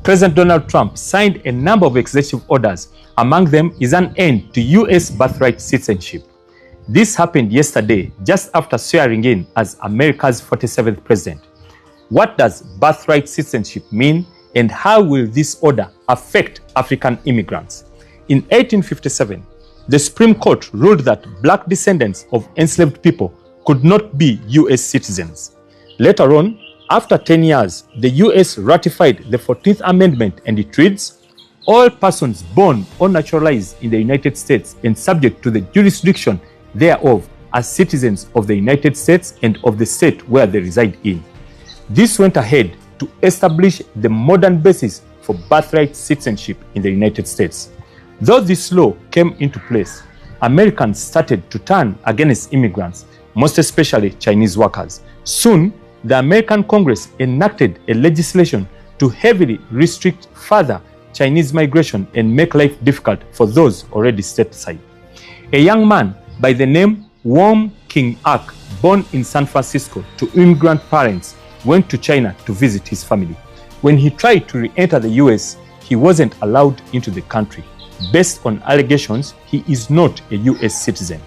President Donald Trump signed a number of executive orders. Among them is an end to US birthright citizenship. This happened yesterday, just after swearing in as America's 47th president. What does birthright citizenship mean, and how will this order affect African immigrants? In 1857, the Supreme Court ruled that black descendants of enslaved people could not be US citizens. Later on, after 10 years, the US ratified the 14th Amendment, and it reads, "All persons born or naturalized in the United States and subject to the jurisdiction thereof are citizens of the United States and of the state where they reside in." This went ahead to establish the modern basis for birthright citizenship in the United States. Though this law came into place, Americans started to turn against immigrants, most especially Chinese workers. Soon, the American Congress enacted a legislation to heavily restrict further Chinese migration and make life difficult for those already stateside. A young man by the name Wong King Ark, born in San Francisco to immigrant parents, went to China to visit his family. When he tried to re-enter the US, he wasn't allowed into the country. Based on allegations, he is not a US citizen.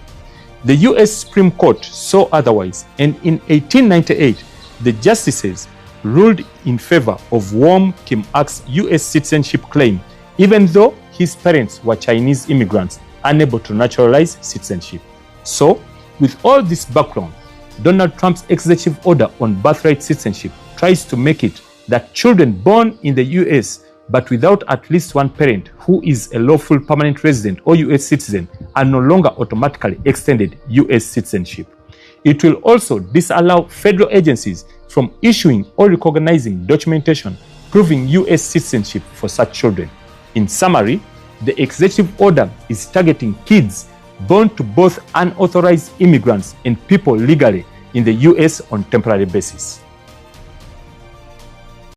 The US Supreme Court saw otherwise, and in 1898, the justices ruled in favor of Wong Kim Ark's US citizenship claim, even though his parents were Chinese immigrants unable to naturalize citizenship. So, with all this background, Donald Trump's executive order on birthright citizenship tries to make it that children born in the US but without at least one parent who is a lawful permanent resident or US citizen are no longer automatically extended US citizenship. It will also disallow federal agencies from issuing or recognizing documentation proving US citizenship for such children. In summary, the executive order is targeting kids born to both unauthorized immigrants and people legally in the US on temporary basis.